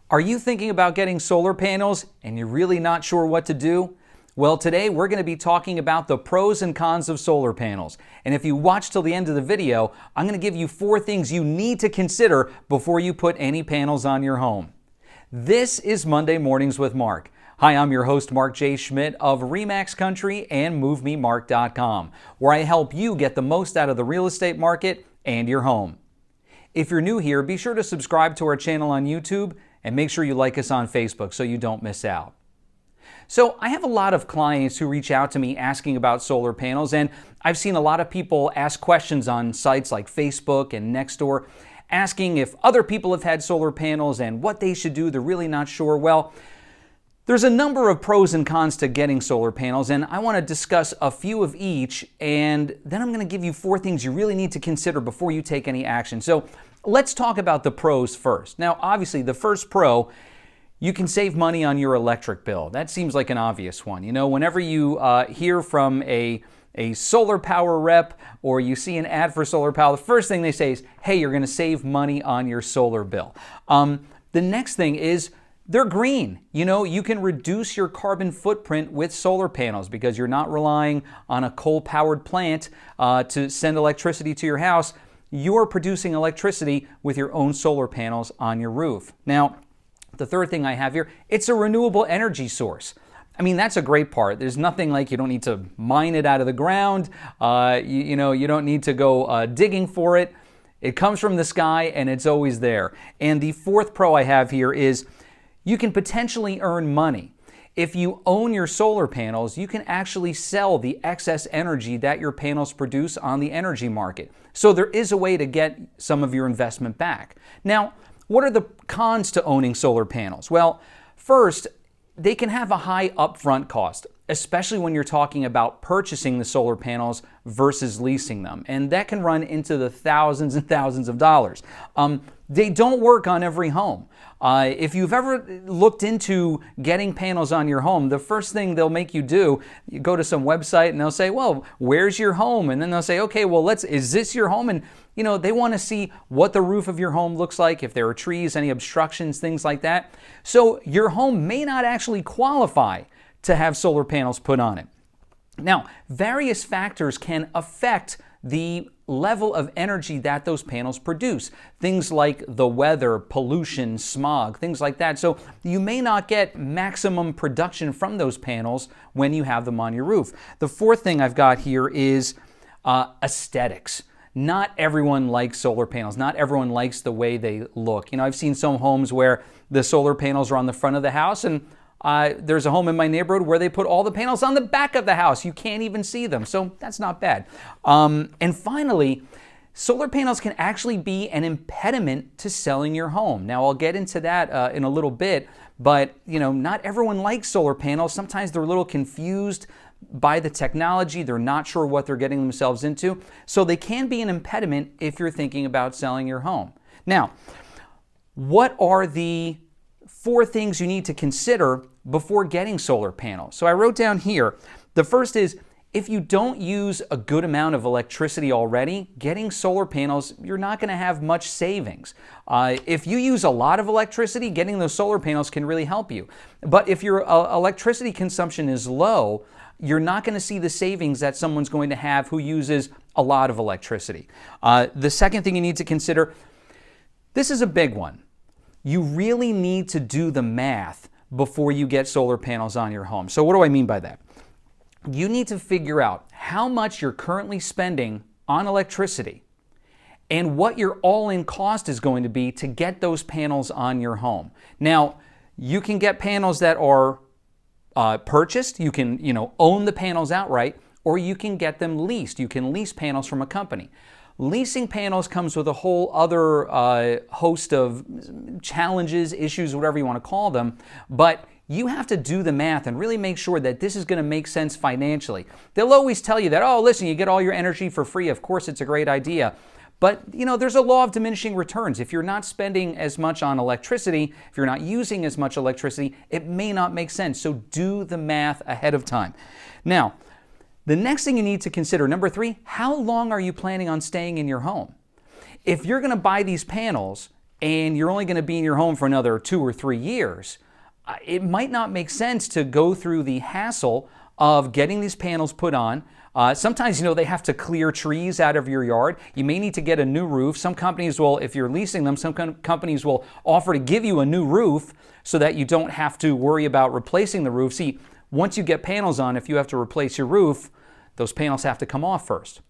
Are you thinking about getting solar panels and you're really not sure what to do? Well, today we're going to be talking about the pros and cons of solar panels. And if you watch till the end of the video, I'm going to give you 4 things you need to consider before you put any panels on your home. This is Monday Mornings with Mark. Hi, I'm your host, Mark J. Schmidt of RE/MAX Country and MoveMeMark.com, where I help you get the most out of the real estate market and your home. If you're new here, be sure to subscribe to our channel on YouTube and make sure you like us on Facebook so you don't miss out. So I have a lot of clients who reach out to me asking about solar panels, and I've seen a lot of people ask questions on sites like Facebook and Nextdoor, asking if other people have had solar panels and what they should do. They're really not sure. Well, there's a number of pros and cons to getting solar panels, and I want to discuss a few of each, and then I'm going to give you 4 things you really need to consider before you take any action. So let's talk about the pros first. Now, obviously, the first pro, you can save money on your electric bill. That seems like an obvious one. You know, whenever you hear from a solar power rep or you see an ad for solar power, the first thing they say is, hey, you're going to save money on your solar bill. The next thing is they're green. You know, you can reduce your carbon footprint with solar panels because you're not relying on a coal-powered plant to send electricity to your house. You're producing electricity with your own solar panels on your roof. Now, the third thing I have here, it's a renewable energy source. I mean, that's a great part. There's nothing like you don't need to mine it out of the ground. You don't need to go digging for it. It comes from the sky and it's always there. And the fourth pro I have here is you can potentially earn money. If you own your solar panels, you can actually sell the excess energy that your panels produce on the energy market. So there is a way to get some of your investment back. Now, what are the cons to owning solar panels? Well, first, they can have a high upfront cost, especially when you're talking about purchasing the solar panels versus leasing them. And that can run into the thousands and thousands of dollars. They don't work on every home. If you've ever looked into getting panels on your home, the first thing they'll make you do, you go to some website and they'll say, well, where's your home? And then they'll say, okay, well, is this your home? And you know, they want to see what the roof of your home looks like, if there are trees, any obstructions, things like that. So your home may not actually qualify to have solar panels put on it. Now, various factors can affect the level of energy that those panels produce. Things like the weather, pollution, smog, things like that. So you may not get maximum production from those panels when you have them on your roof. The fourth thing I've got here is aesthetics. Not everyone likes solar panels. Not everyone likes the way they look. You know, I've seen some homes where the solar panels are on the front of the house, and there's a home in my neighborhood where they put all the panels on the back of the house. You can't even see them, so that's not bad. And finally, solar panels can actually be an impediment to selling your home. Now, I'll get into that in a little bit, but you know, not everyone likes solar panels. Sometimes they're a little confused by the technology. They're not sure what they're getting themselves into. So they can be an impediment if you're thinking about selling your home. Now, what are the 4 things you need to consider before getting solar panels? So I wrote down here, the first is, if you don't use a good amount of electricity already, getting solar panels, you're not going to have much savings. If you use a lot of electricity, getting those solar panels can really help you. But if your electricity consumption is low, you're not going to see the savings that someone's going to have who uses a lot of electricity. The second thing you need to consider, this is a big one. You really need to do the math before you get solar panels on your home. So what do I mean by that? You need to figure out how much you're currently spending on electricity and what your all-in cost is going to be to get those panels on your home. Now, you can get panels that are purchased. You can, own the panels outright, or you can get them leased. You can lease panels from a company. Leasing panels comes with a whole other host of challenges, issues, whatever you want to call them, but you have to do the math and really make sure that this is going to make sense financially. They'll always tell you that, oh, listen, you get all your energy for free. Of course, it's a great idea. But, there's a law of diminishing returns. If you're not spending as much on electricity, if you're not using as much electricity, it may not make sense. So do the math ahead of time. Now, the next thing you need to consider, number 3, how long are you planning on staying in your home? If you're going to buy these panels and you're only going to be in your home for another 2 or 3 years, it might not make sense to go through the hassle of getting these panels put on. Sometimes, they have to clear trees out of your yard. You may need to get a new roof. Some companies will, if you're leasing them, some companies will offer to give you a new roof so that you don't have to worry about replacing the roof. See, once you get panels on, if you have to replace your roof, those panels have to come off first.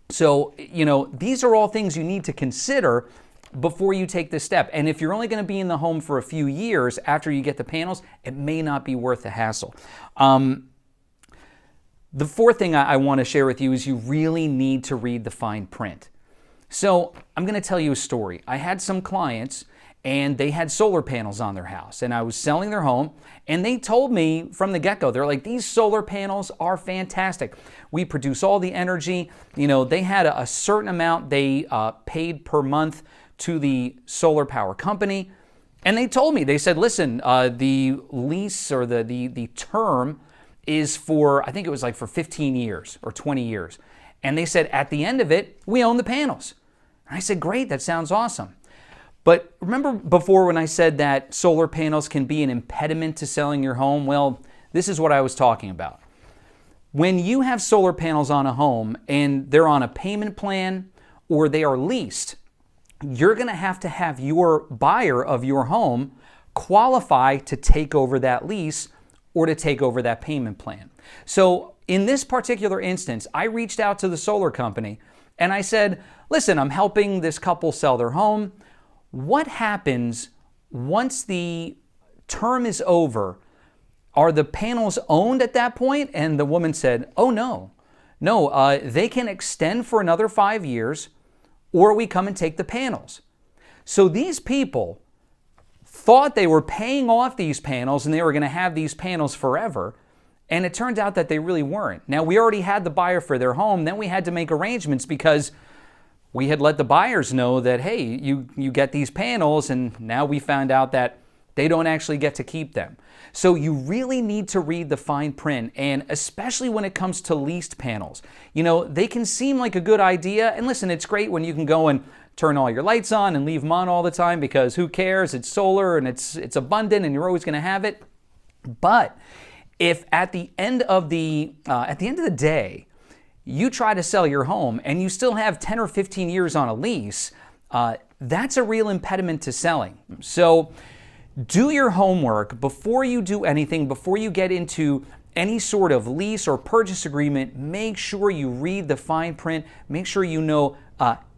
So, these are all things you need to consider before you take this step. And if you're only going to be in the home for a few years after you get the panels, it may not be worth the hassle. The fourth thing I want to share with you is you really need to read the fine print. So I'm going to tell you a story. I had some clients and they had solar panels on their house, and I was selling their home, and they told me from the get-go, they're like, these solar panels are fantastic. We produce all the energy. They had a certain amount they paid per month to the solar power company, and they told me, they said, listen, the lease or the term is for, I think it was like for 15 years or 20 years. And they said, at the end of it, we own the panels. And I said, great, that sounds awesome. But remember before when I said that solar panels can be an impediment to selling your home? Well, this is what I was talking about. When you have solar panels on a home and they're on a payment plan or they are leased, you're going to have your buyer of your home qualify to take over that lease or to take over that payment plan. So in this particular instance, I reached out to the solar company and I said, listen, I'm helping this couple sell their home. What happens once the term is over? Are the panels owned at that point? And the woman said, oh no, they can extend for another 5 years, or we come and take the panels. So these people thought they were paying off these panels and they were going to have these panels forever. And it turned out that they really weren't. Now, we already had the buyer for their home. Then we had to make arrangements because we had let the buyers know that, hey, you get these panels, and now we found out that they don't actually get to keep them. So you really need to read the fine print, and especially when it comes to leased panels. They can seem like a good idea, and listen, it's great when you can go and turn all your lights on and leave them on all the time because who cares? It's solar and it's abundant and you're always going to have it. But if at the end of the day, you try to sell your home and you still have 10 or 15 years on a lease, that's a real impediment to selling. So do your homework before you do anything, before you get into any sort of lease or purchase agreement. Make sure you read the fine print. Make sure you know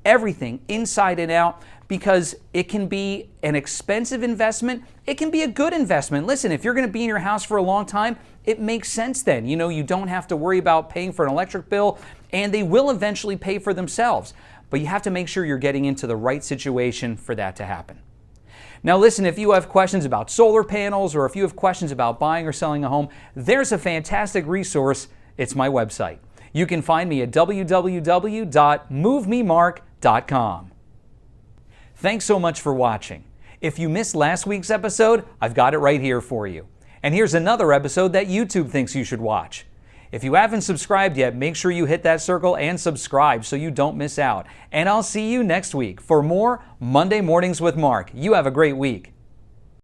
everything inside and out, because it can be an expensive investment. It can be a good investment. Listen, if you're going to be in your house for a long time, it makes sense then. You don't have to worry about paying for an electric bill, and they will eventually pay for themselves. But you have to make sure you're getting into the right situation for that to happen. Now listen, if you have questions about solar panels or if you have questions about buying or selling a home, there's a fantastic resource. It's my website. You can find me at www.MoveMeMark.com. Thanks so much for watching. If you missed last week's episode, I've got it right here for you. And here's another episode that YouTube thinks you should watch. If you haven't subscribed yet, make sure you hit that circle and subscribe so you don't miss out. And I'll see you next week for more Monday Mornings with Mark. You have a great week.